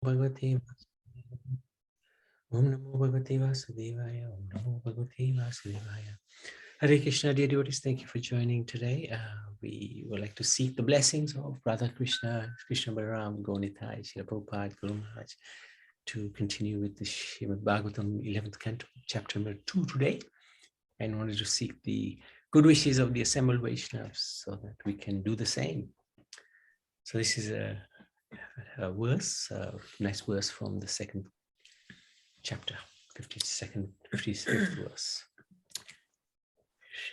Bhagavate Om Namo Bhagavate Vasudevaya. Om Namo Bhagavate Vasudevaya. Hare Krishna, dear devotees, thank you for joining today. We would like to seek the blessings of Radha Krishna, Krishna Balaram, Gaunitai, Srila Prabhupada, Guru Maharaj, to continue with the Srimad Bhagavatam 11th Canto, chapter number 2 today. And wanted to seek the good wishes of the assembled Vaishnavas so that we can do the same. So this is a verse, a nice verse from the second chapter, 55th verse.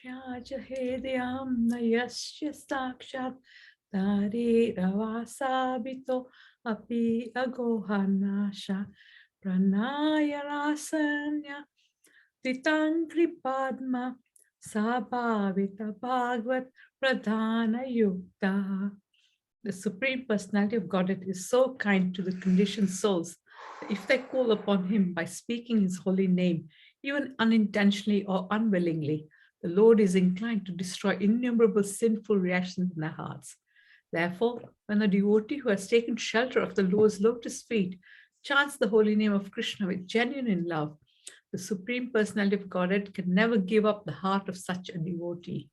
Shyajahedyam nayasya sakshat Tari ravasabito api agohanasha Pranaya rasanya Titankri padma Sabhavita bhagvat pradhana yukta. The Supreme Personality of Godhead is so kind to the conditioned souls that if they call upon Him by speaking His holy name, even unintentionally or unwillingly, the Lord is inclined to destroy innumerable sinful reactions in their hearts. Therefore, when a devotee who has taken shelter of the Lord's lotus feet chants the holy name of Krishna with genuine love, the Supreme Personality of Godhead can never give up the heart of such a devotee.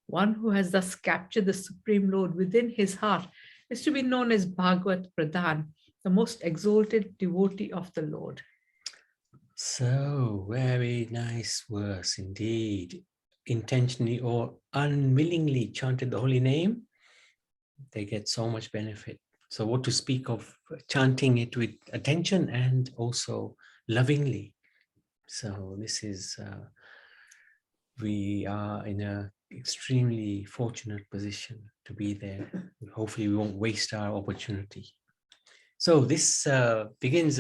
One who has thus captured the Supreme Lord within his heart is to be known as Bhagavat Pradhan, the most exalted devotee of the Lord. So, very nice verse indeed. Intentionally or unwillingly chanted the holy name, they get so much benefit. So what to speak of chanting it with attention and also lovingly. So this is, we are in a extremely fortunate position to be there. Hopefully we won't waste our opportunity. So this begins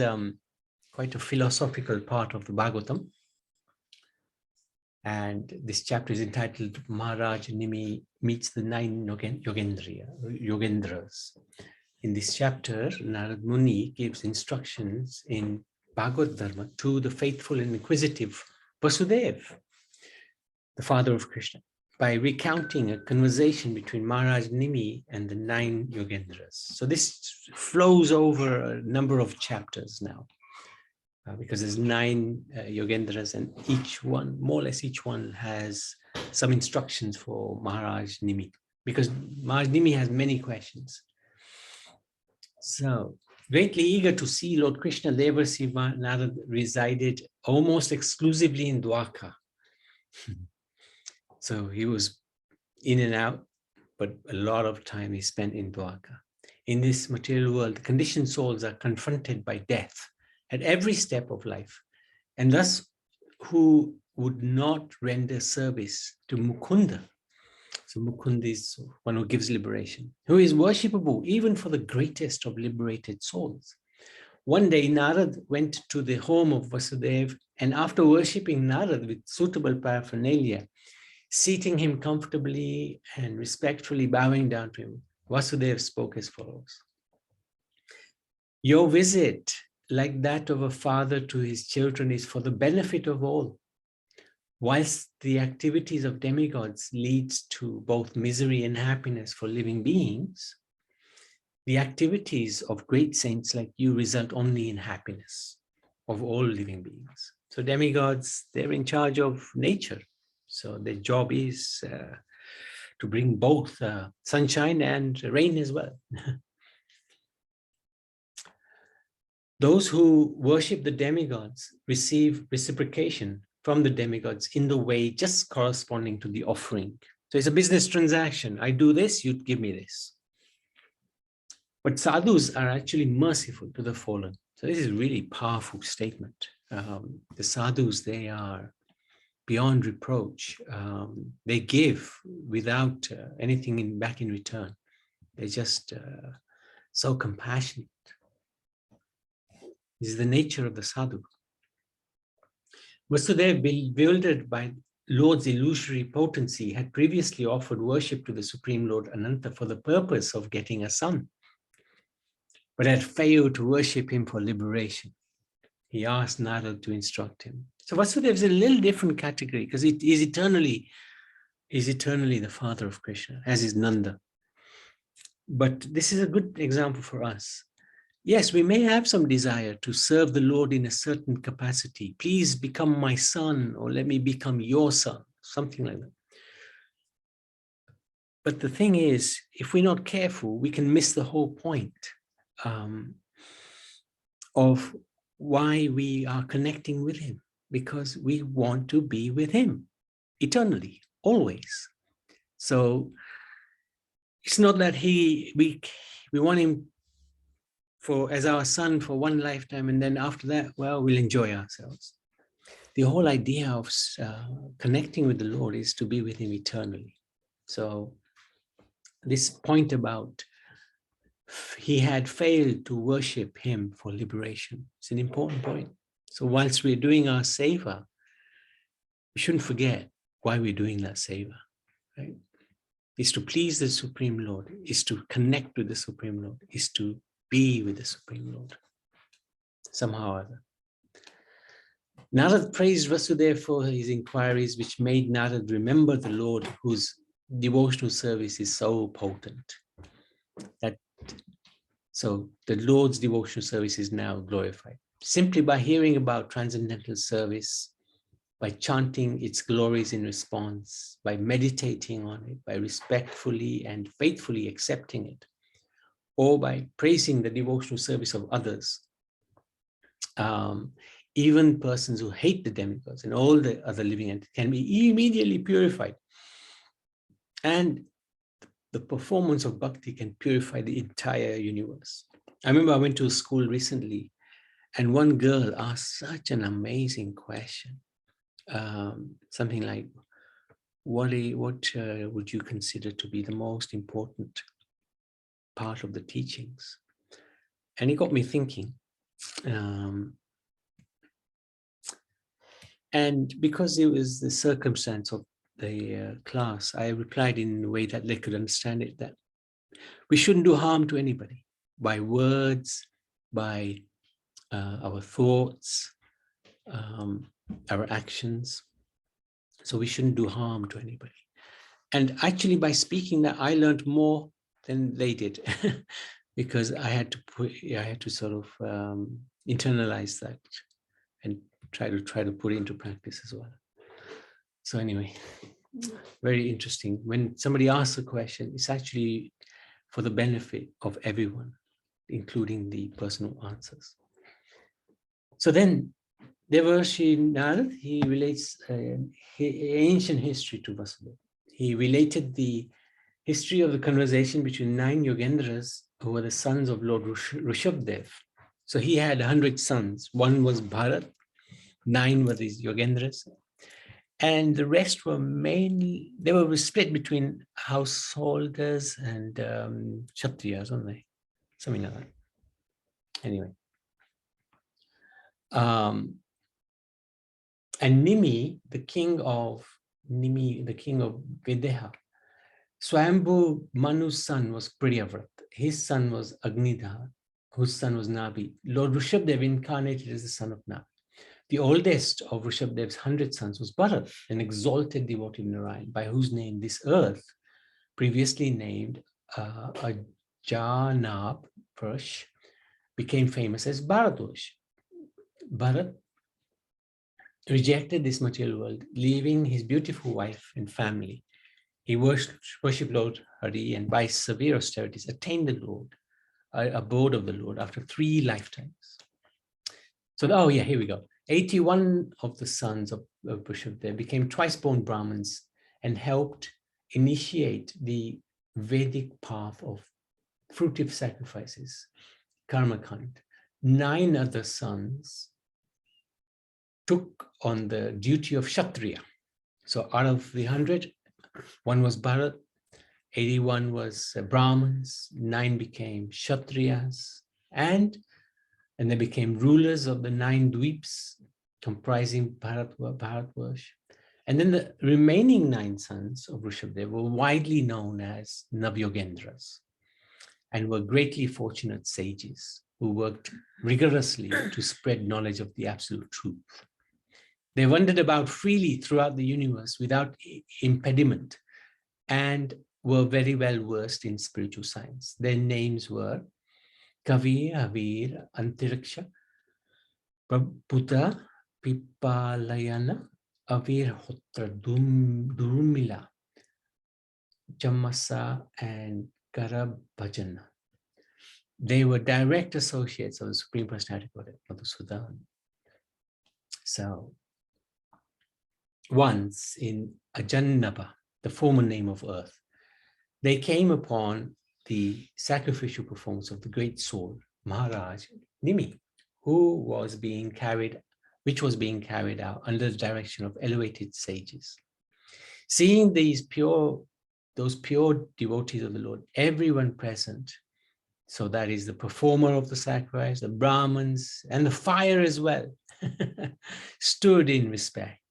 quite a philosophical part of the Bhagavatam. And this chapter is entitled Maharaj Nimi Meets the Nine Yogendras. In this chapter, Narad Muni gives instructions in Bhagavad Dharma to the faithful and inquisitive Vasudev, the father of Krishna, by recounting a conversation between Maharaj Nimi and the 9 Yogendras. So this flows over a number of chapters now, because there's 9 Yogendras, and each one, more or less each one, has some instructions for Maharaj Nimi, because Maharaj Nimi has many questions. So, greatly eager to see Lord Krishna, Devarsi Narad resided almost exclusively in Dwarka. So he was in and out, but a lot of time he spent in Dwarka. In this material world, the conditioned souls are confronted by death at every step of life, and thus who would not render service to Mukunda. So Mukunda is one who gives liberation, who is worshipable even for the greatest of liberated souls. One day, Narad went to the home of Vasudev, and after worshipping Narad with suitable paraphernalia, seating him comfortably and respectfully bowing down to him, Vasudev spoke as follows. Your visit, like that of a father to his children, is for the benefit of all. Whilst the activities of demigods leads to both misery and happiness for living beings, the activities of great saints like you result only in happiness of all living beings. So demigods, they're in charge of nature. So their job is to bring both sunshine and rain as well. Those who worship the demigods receive reciprocation from the demigods in the way just corresponding to the offering. So it's a business transaction. I do this, you'd give me this. But sadhus are actually merciful to the fallen. So this is a really powerful statement. The sadhus, they are beyond reproach. They give without anything back in return. They're just so compassionate. This is the nature of the sadhu. Vasudev, bewildered by Lord's illusory potency, had previously offered worship to the Supreme Lord Ananta for the purpose of getting a son, but had failed to worship him for liberation. He asked Narad to instruct him. So Vasudev is a little different category because it is eternally the father of Krishna, as is Nanda. But this is a good example for us. yes, we may have some desire to serve the Lord in a certain capacity. Please become my son, or let me become your son, something like that. But the thing is, if we're not careful, we can miss the whole point of why we are connecting with him, because we want to be with him eternally, always. So it's not that we want him as our son for one lifetime, and then after that, well, we'll enjoy ourselves. The whole idea of connecting with the Lord is to be with him eternally. So this point about he had failed to worship him for liberation, it's an important point. So whilst we're doing our seva, we shouldn't forget why we're doing that seva, right? Is to please the Supreme Lord, is to connect with the Supreme Lord, is to be with the Supreme Lord, somehow or other. Narad praised Vasudeva for his inquiries, which made Narad remember the Lord, whose devotional service is so potent. So the Lord's devotional service is now glorified. Simply by hearing about transcendental service, by chanting its glories in response, by meditating on it, by respectfully and faithfully accepting it, or by praising the devotional service of others, even persons who hate the demigods and all the other living entities can be immediately purified. And the performance of bhakti can purify the entire universe. I remember I went to a school recently, and one girl asked such an amazing question. Something like, what would you consider to be the most important part of the teachings? And it got me thinking. And because it was the circumstance of the class, I replied in a way that they could understand it, that we shouldn't do harm to anybody by words, by our thoughts, our actions. So we shouldn't do harm to anybody. And actually, by speaking that, I learned more than they did, because I had to sort of internalize that and try to put it into practice as well. So anyway, very interesting. When somebody asks a question, it's actually for the benefit of everyone, including the person who answers. So then, Devarshi Narad, he relates ancient history to Vasudeva. He related the history of the conversation between 9 Yogendras, who were the sons of Lord Rishabdev. So he had 100 sons. One was Bharat, 9 were these Yogendras, and the rest were mainly, they were split between householders and Kshatriyas, weren't they? Something like that. Anyway. And Nimi, the king of Videha, Swayambhu Manu's son was Priyavrat. His son was Agnidha, whose son was Nabi. Lord Rishabdev incarnated as the son of Nabi. The oldest of Rishabdev's 100 sons was Bharat, an exalted devotee of Narayan, by whose name this earth, previously named Ajanab Prash, became famous as Bharatvarsh. Bharat rejected this material world, leaving his beautiful wife and family. He worshipped Lord Hari, and by severe austerities attained the Lord, abode of the Lord, after 3 lifetimes. So, here we go. 81 of the sons of Rishabdev became twice-born Brahmins and helped initiate the Vedic path of fruitive sacrifices, karma kand. 9 other sons took on the duty of Kshatriya. So out of the 100, 1 was Bharat, 81 was Brahmins, 9 became Kshatriyas, and they became rulers of the 9 dweeps, comprising Bharatvarsh. And then the remaining 9 sons of Rishabdev were widely known as Navyogendras and were greatly fortunate sages who worked rigorously to spread knowledge of the absolute truth. They wandered about freely throughout the universe without impediment and were very well versed in spiritual science. Their names were Kavi Avir Antiriksha Prabhuta Pipalayana Avir Hotra Durmila Jamasa and Karabhajana. They were direct associates of the Supreme Personality of Madhusudan. So once in Ajannaba, the former name of earth, they came upon the sacrificial performance of the great soul, Maharaj Nimi, which was being carried out under the direction of elevated sages. Seeing those pure devotees of the Lord, everyone present, so that is the performer of the sacrifice, the Brahmins, and the fire as well, stood in respect.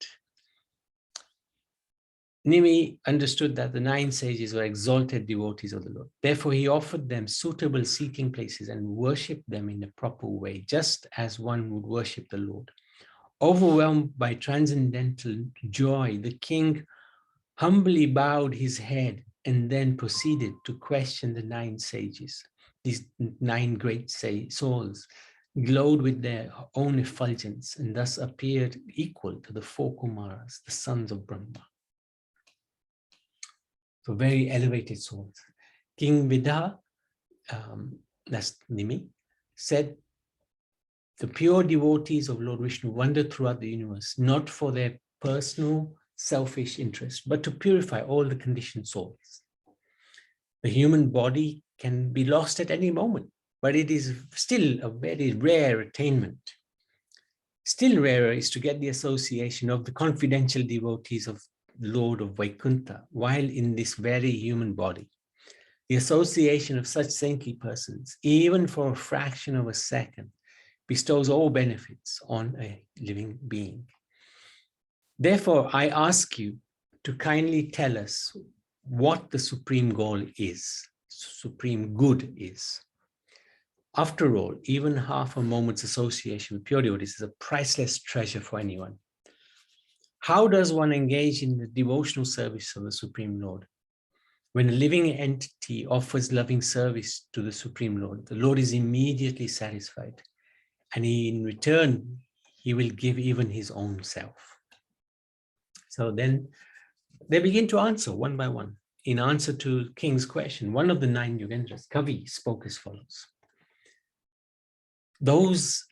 Nimi understood that the 9 sages were exalted devotees of the Lord. Therefore, he offered them suitable seating places and worshipped them in a proper way, just as one would worship the Lord. Overwhelmed by transcendental joy, the king humbly bowed his head and then proceeded to question the 9 sages. These 9 great souls glowed with their own effulgence and thus appeared equal to the 4 Kumaras, the sons of Brahma. So very elevated souls. King Vidha, that's Nimi, said, the pure devotees of Lord Vishnu wander throughout the universe, not for their personal selfish interest, but to purify all the conditioned souls. The human body can be lost at any moment, but it is still a very rare attainment. Still rarer is to get the association of the confidential devotees of Lord of Vaikuntha while in this very human body. The association of such saintly persons, even for a fraction of a second, bestows all benefits on a living being. Therefore, I ask you to kindly tell us what the supreme goal is, supreme good is. After all, even half a moment's association with pure devotees is a priceless treasure for anyone. How does one engage in the devotional service of the Supreme Lord? When a living entity offers loving service to the Supreme Lord, the Lord is immediately satisfied, and in return, he will give even his own self. So then they begin to answer one by one. In answer to King's question, one of the 9 Yogendras, Kavi, spoke as follows. Those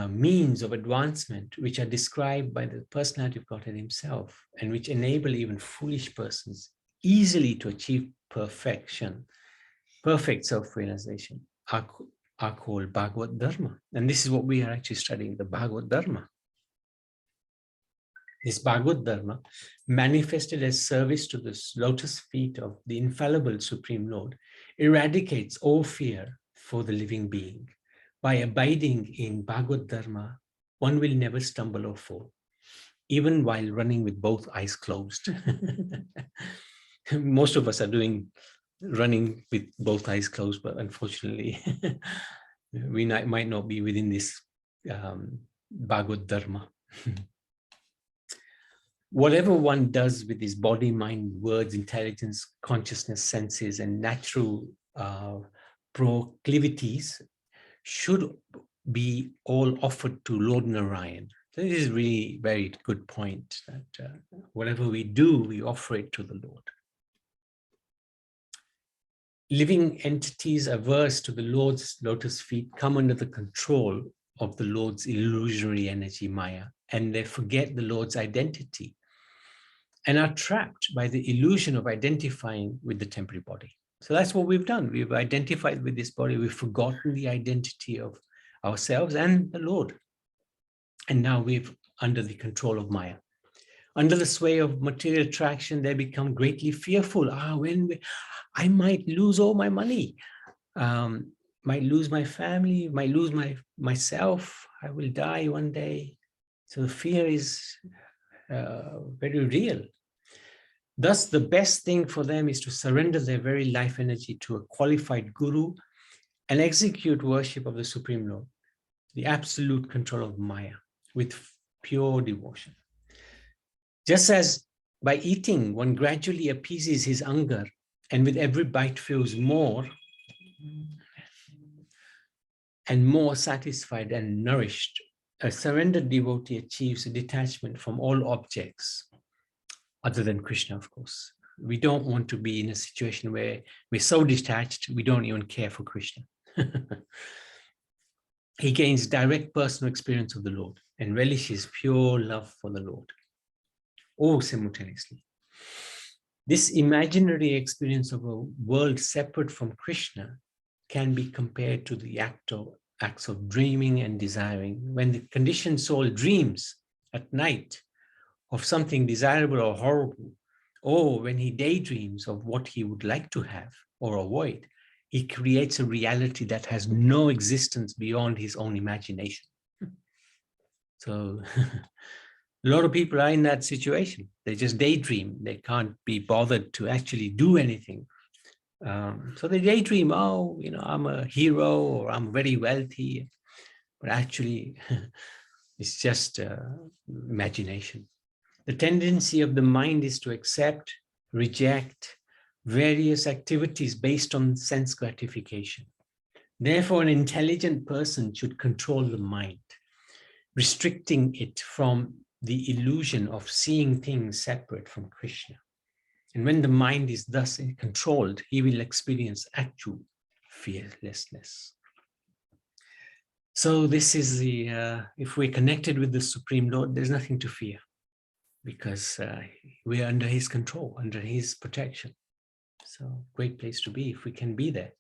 means of advancement which are described by the personality of Godhead himself and which enable even foolish persons easily to achieve perfection, perfect self-realization, are called Bhagavad Dharma. And this is what we are actually studying, the Bhagavad Dharma. This Bhagavad Dharma, manifested as service to the lotus feet of the infallible Supreme Lord, eradicates all fear for the living being. By abiding in Bhagavad Dharma, one will never stumble or fall, even while running with both eyes closed. Most of us are running with both eyes closed, but unfortunately, we might not be within this Bhagavad Dharma. Whatever one does with his body, mind, words, intelligence, consciousness, senses, and natural proclivities should be all offered to Lord Narayan. So this is really a very good point, that whatever we do, we offer it to the Lord. Living entities averse to the Lord's lotus feet come under the control of the Lord's illusory energy, Maya, and they forget the Lord's identity and are trapped by the illusion of identifying with the temporary body. So that's what we've done. We've identified with this body. We've forgotten the identity of ourselves and the Lord. And now we're under the control of Maya. Under the sway of material attraction, they become greatly fearful. I might lose all my money, might lose my family, might lose myself. I will die one day. So the fear is very real. Thus, the best thing for them is to surrender their very life energy to a qualified guru and execute worship of the Supreme Lord, the absolute control of Maya, with pure devotion. Just as by eating, one gradually appeases his hunger and with every bite feels more, and more satisfied and nourished. A surrendered devotee achieves a detachment from all objects, other than Krishna, of course. We don't want to be in a situation where we're so detached, we don't even care for Krishna. He gains direct personal experience of the Lord and relishes pure love for the Lord, all simultaneously. This imaginary experience of a world separate from Krishna can be compared to the acts of dreaming and desiring. When the conditioned soul dreams at night of something desirable or horrible, or when he daydreams of what he would like to have or avoid, he creates a reality that has no existence beyond his own imagination. So a lot of people are in that situation. They just daydream. They can't be bothered to actually do anything. So they daydream, oh, I'm a hero or I'm very wealthy, but actually it's just imagination. The tendency of the mind is to accept, reject various activities based on sense gratification. Therefore, an intelligent person should control the mind, restricting it from the illusion of seeing things separate from Krishna. And when the mind is thus controlled, he will experience actual fearlessness. So this is the, if we're connected with the Supreme Lord, there's nothing to fear, because we're under his control, under his protection. So great place to be if we can be there.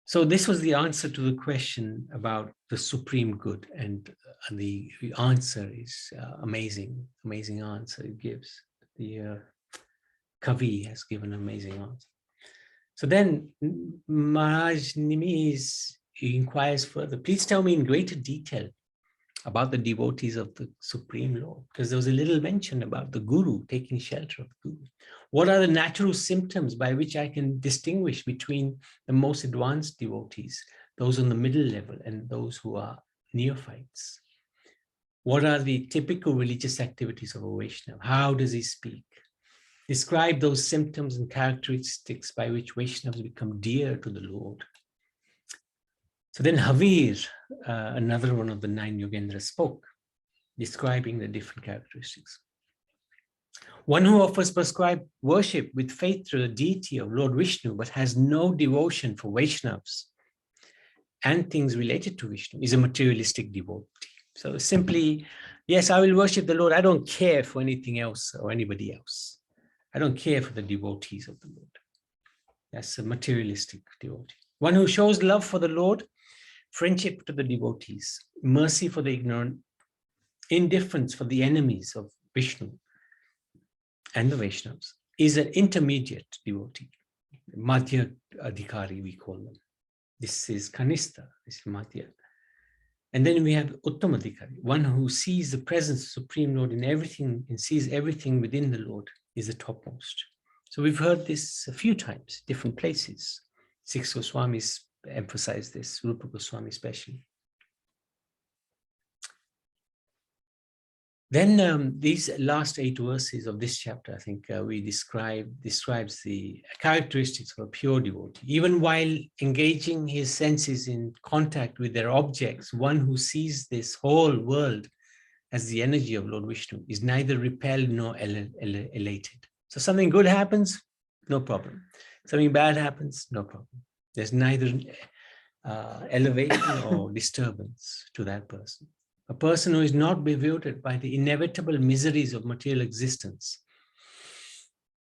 So this was the answer to the question about the supreme good, and the answer is amazing answer it gives. The Kavi has given an amazing answer. So then Maharaj Nimish inquires further, please tell me in greater detail about the devotees of the Supreme Lord, because there was a little mention about the Guru, taking shelter of the Guru. What are the natural symptoms by which I can distinguish between the most advanced devotees, those on the middle level, and those who are neophytes? What are the typical religious activities of a Vaishnava? How does he speak? Describe those symptoms and characteristics by which Vaishnavas become dear to the Lord. So then Havir, another one of the 9 Yogendras, spoke, describing the different characteristics. One who offers prescribed worship with faith to the deity of Lord Vishnu, but has no devotion for Vaishnavas and things related to Vishnu, is a materialistic devotee. So simply, yes, I will worship the Lord. I don't care for anything else or anybody else. I don't care for the devotees of the Lord. That's a materialistic devotee. One who shows love for the Lord, friendship to the devotees, mercy for the ignorant, indifference for the enemies of Vishnu and the Vaishnavas, is an intermediate devotee. Madhya Adhikari, we call them. This is Kanistha, this is Madhya. And then we have Uttama Adhikari, one who sees the presence of Supreme Lord in everything and sees everything within the Lord, is the topmost. So we've heard this a few times, different places. 6 Goswamis emphasize this, Rupa Goswami especially. Then these last 8 verses of this chapter, I think we describes the characteristics of a pure devotee. Even while engaging his senses in contact with their objects, one who sees this whole world as the energy of Lord Vishnu is neither repelled nor elated. So something good happens, no problem. Something bad happens, no problem. There's neither elevation or disturbance to that person. A person who is not bewildered by the inevitable miseries of material existence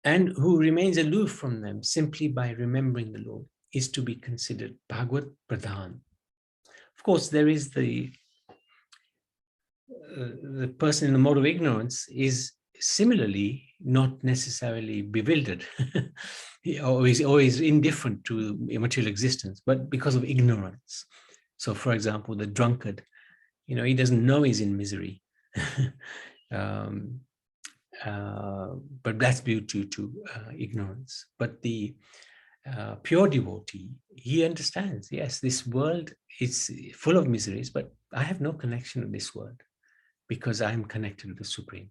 and who remains aloof from them simply by remembering the Lord is to be considered Bhagavad Pradhan. Of course, there is the person in the mode of ignorance is similarly not necessarily bewildered or is indifferent to material existence, but because of ignorance. So, for example, the drunkard, he doesn't know he's in misery, but that's due to ignorance. But the pure devotee, he understands, yes, this world is full of miseries, but I have no connection with this world because I'm connected to the Supreme.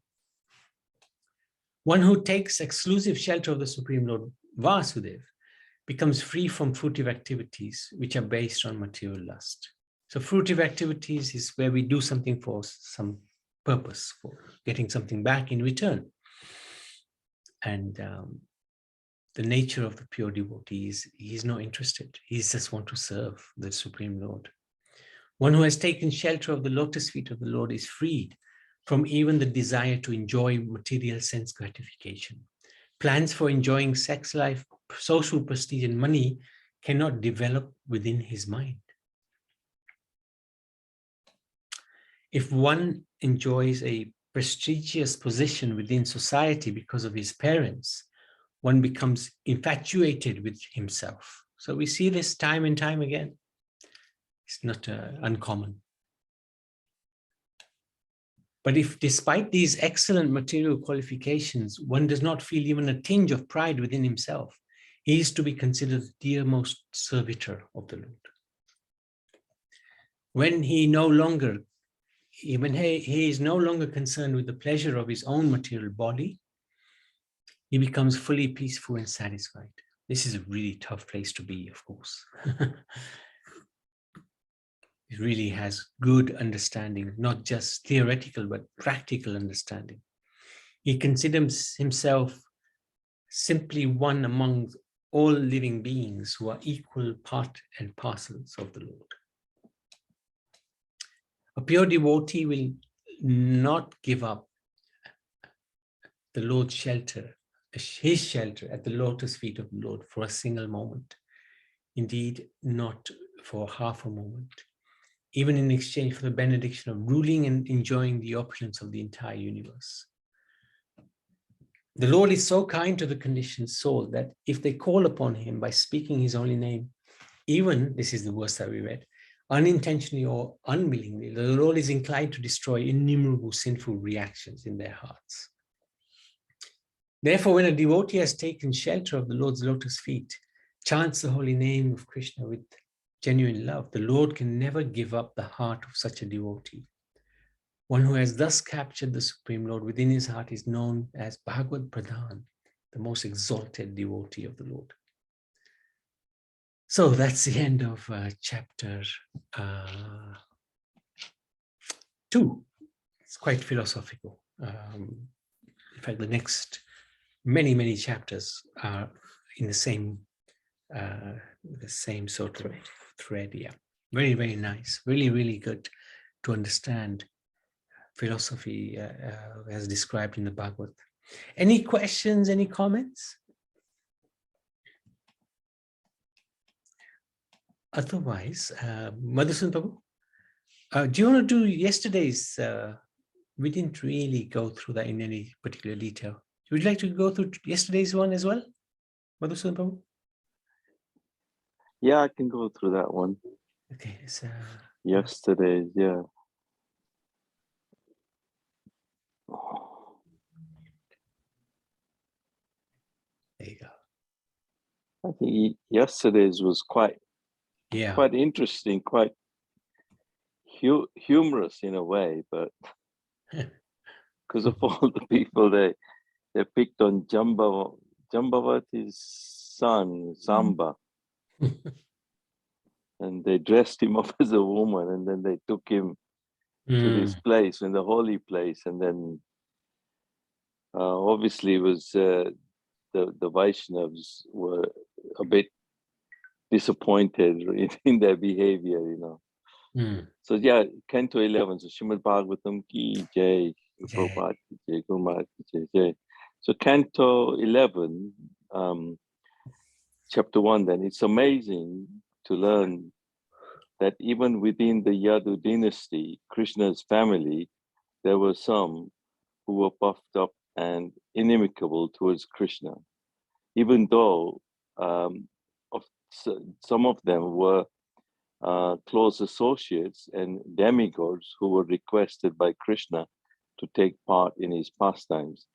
One who takes exclusive shelter of the Supreme Lord Vasudeva becomes free from fruitive activities which are based on material lust. So fruitive activities is where we do something for some purpose, for getting something back in return. And the nature of the pure devotee is he's not interested. He just want to serve the Supreme Lord. One who has taken shelter of the lotus feet of the Lord is freed from even the desire to enjoy material sense gratification. Plans for enjoying sex life, social prestige, and money cannot develop within his mind. If one enjoys a prestigious position within society because of his parents, one becomes infatuated with himself. So we see this time and time again. It's not uncommon. But if despite these excellent material qualifications, one does not feel even a tinge of pride within himself, he is to be considered the dearmost servitor of the Lord. When he is no longer concerned with the pleasure of his own material body, he becomes fully peaceful and satisfied. This is a really tough place to be, of course. It really has good understanding, not just theoretical, but practical understanding. He considers himself simply one among all living beings who are equal part and parcels of the Lord. A pure devotee will not give up the Lord's shelter, his shelter at the lotus feet of the Lord for a single moment. Indeed, not for half a moment, even in exchange for the benediction of ruling and enjoying the opulence of the entire universe. The Lord is so kind to the conditioned soul that if they call upon him by speaking his holy name, even, this is the verse that we read, unintentionally or unwillingly, the Lord is inclined to destroy innumerable sinful reactions in their hearts. Therefore, when a devotee has taken shelter of the Lord's lotus feet, chants the holy name of Krishna with genuine love, the Lord can never give up the heart of such a devotee. One who has thus captured the Supreme Lord within his heart is known as Bhagavad Pradhan, the most exalted devotee of the Lord. So that's the end of chapter 2. It's quite philosophical. In fact, the next many chapters are in the same sort of thread. Yeah, very nice. Really good to understand philosophy as described in the Bhagavad. Any questions? Any comments? Otherwise, Madhusudan Prabhu, do you want to do yesterday's? We didn't really go through that in any particular detail. Would you like to go through yesterday's one as well, Madhusudan Prabhu? Yeah, I can go through that one. Okay. So, yesterday's, yeah. there you go. I think yesterday's was quite interesting, quite humorous in a way, but because of all the people they picked on Jambavati's son, Samba, and they dressed him up as a woman, and then they took him to this place, in the holy place, and then obviously it was the Vaishnavas were a bit disappointed in their behavior, you know. So yeah, Canto 11, so Srimad Bhagavatam ki jai, Prabhupada ki jai, Guru Maharaj ki jai, jai. So Canto 11, chapter 1, then it's amazing to learn that even within the Yadu dynasty, Krishna's family, there were some who were puffed up and inimical towards Krishna, even though some of them were close associates and demigods who were requested by Krishna to take part in his pastimes.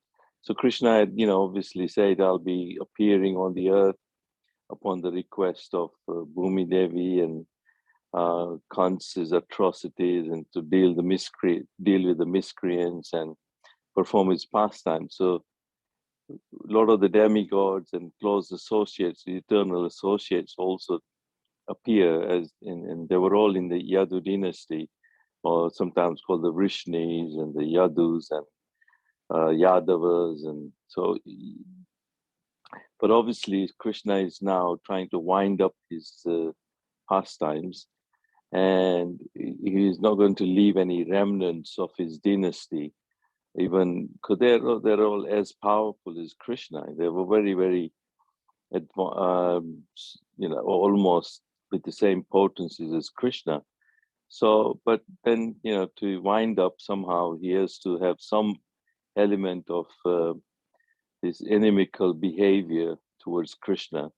So Krishna had, obviously said, I'll be appearing on the earth upon the request of Bhumi Devi and Kansa's atrocities, and to deal with the miscreants and perform his pastime. So lot of the demigods and close associates, the eternal associates, also appear as and they were all in the Yadu dynasty, or sometimes called the Vrishnis and the Yadus and Yadavas, and so. But obviously, Krishna is now trying to wind up his pastimes, and he is not going to leave any remnants of his dynasty. Even because they're all as powerful as Krishna. They were very, very, almost with the same potencies as Krishna. So, but then to wind up somehow, he has to have some element of this inimical behavior towards Krishna.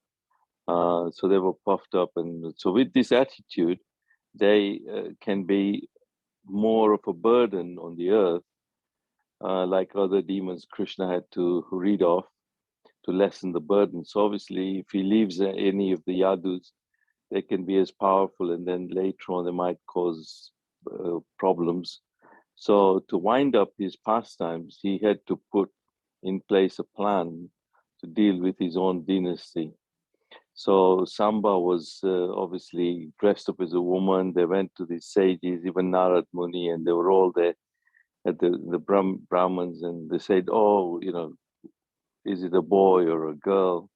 So they were puffed up, and so with this attitude, they can be more of a burden on the earth, like other demons Krishna had to read off to lessen the burden. So obviously, if he leaves any of the Yadus, they can be as powerful, and then later on they might cause problems. So to wind up his pastimes, he had to put in place a plan to deal with his own dynasty. So Samba was obviously dressed up as a woman. They went to the sages, even Narad Muni, and they were all there at the Brahmins, and they said, "Oh, is it a boy or a girl?"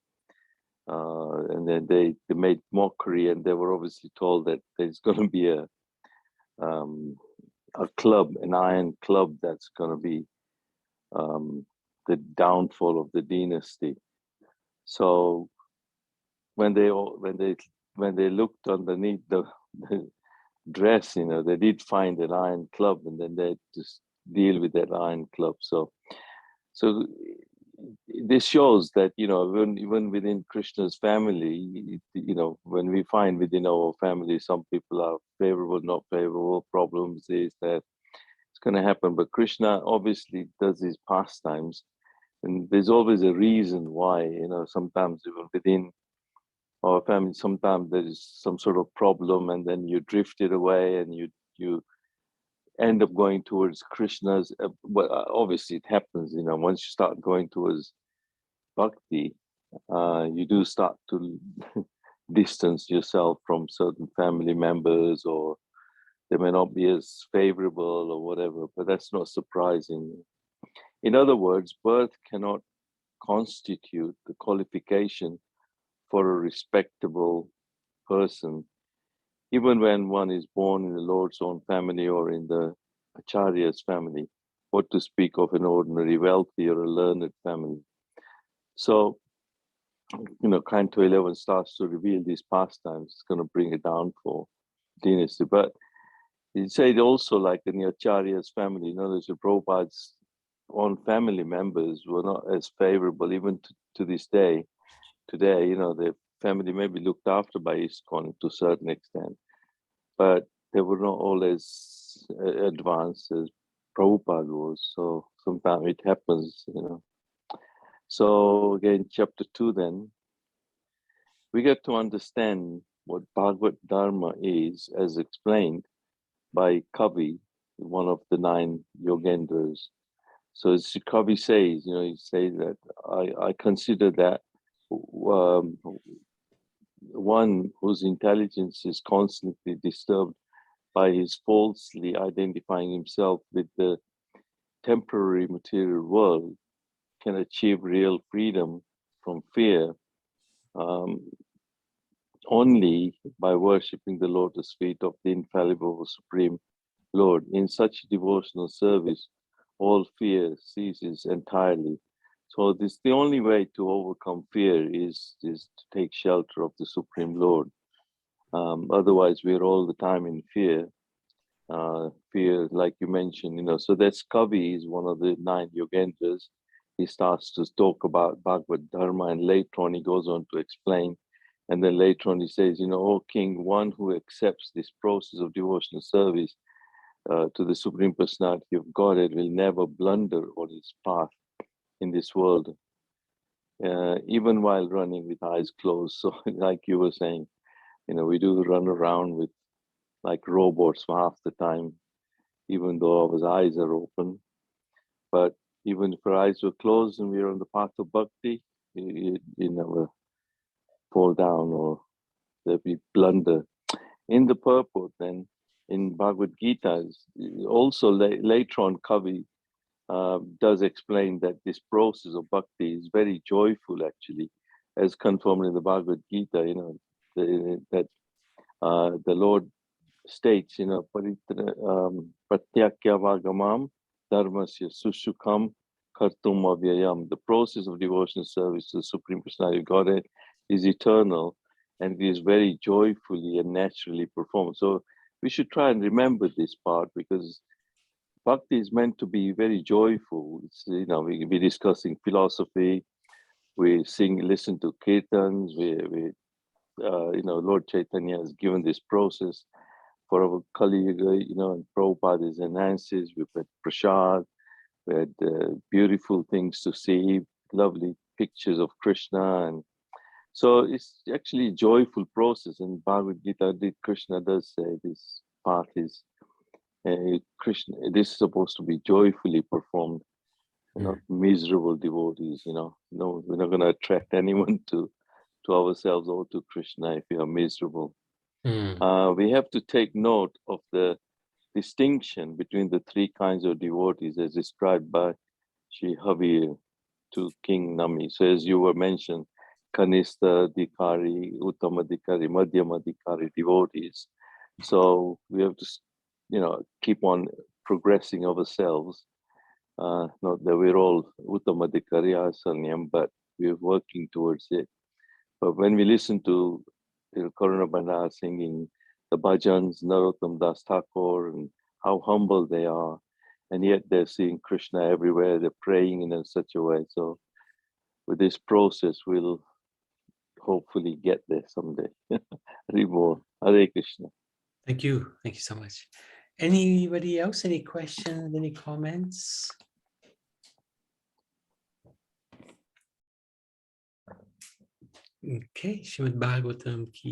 And then they made mockery, and they were obviously told that there's going to be a club, an iron club, that's going to be the downfall of the dynasty. So when they looked underneath the dress, they did find an iron club, and then they just deal with that iron club. So this shows that even within Krishna's family, when we find within our family some people are favorable, not favorable, problems, is that it's going to happen. But Krishna obviously does his pastimes, and there's always a reason why. Sometimes even within our family, sometimes there is some sort of problem, and then you drifted away, and you end up going towards Krishna's. But obviously, it happens. Once you start going towards bhakti, you do start to distance yourself from certain family members, or they may not be as favorable or whatever. But that's not surprising. In other words, birth cannot constitute the qualification for a respectable person, even when one is born in the Lord's own family or in the Acharya's family, what to speak of an ordinary wealthy or a learned family. So, Canto 11 starts to reveal these pastimes. It's going to bring it down for dynasty. But he said also, like in the Acharya's family, the Prabhupada's own family members were not as favorable, even to this day. Today, the family may be looked after by ISKCON to a certain extent, but they were not all as advanced as Prabhupada was. So sometimes it happens, So again, chapter 2 then, we get to understand what Bhagavad Dharma is, as explained by Kavi, one of the 9 Yogendras. So as Kavi says, he says that I consider that one whose intelligence is constantly disturbed by his falsely identifying himself with the temporary material world can achieve real freedom from fear only by worshipping the lotus feet of the infallible Supreme Lord. In such devotional service, all fear ceases entirely. So this the only way to overcome fear is to take shelter of the Supreme Lord. Otherwise, we're all the time in fear. Fear, like you mentioned, so that's Kavi is one of the 9 Yogendras. He starts to talk about Bhagavad Dharma, and later on he goes on to explain. And then later on he says, O King, one who accepts this process of devotional service to the Supreme Personality of Godhead will never blunder on his path in this world, even while running with eyes closed. So like you were saying, we do run around with like robots for half the time, even though our eyes are open. But even if our eyes were closed and we are on the path of bhakti, you never fall down or there be blunder. In the purport, then, in Bhagavad Gita, also later on, Kavi does explain that this process of bhakti is very joyful, actually, as confirmed in the Bhagavad Gita. That the Lord states, pratyakya vagamam dharmasya sushukam kartum avyayam. The process of devotional service to the Supreme Personality of Godhead is eternal, and it is very joyfully and naturally performed. So we should try and remember this part, because bhakti is meant to be very joyful. It's, we're discussing philosophy, we listen to kirtans, Lord Chaitanya has given this process for our Kali Yuga, and Prabhupada is enhances. We've had prasad, we had beautiful things to see, lovely pictures of Krishna, and so it's actually a joyful process. In Bhagavad Gita, Krishna does say this part is Krishna. This is supposed to be joyfully performed, not miserable devotees. No, we're not going to attract anyone to ourselves or to Krishna if we are miserable. We have to take note of the distinction between the three kinds of devotees as described by Sri Havir to King Nami. So as you were mentioned, Kanista Dikari, Uttama Dikari, Madhyama Dikari devotees. So we have to, keep on progressing ourselves. Not that we're all Uttama Dikari Asanyam, but we're working towards it. But when we listen to Karuna Bandha singing the bhajans, Narottam Das Thakur, and how humble they are, and yet they're seeing Krishna everywhere, they're praying in such a way. So with this process, we'll hopefully get there someday. Hare Krishna. Thank you so much. Anybody else? Any questions? Any comments? Okay, Srimad Bhagavatam ki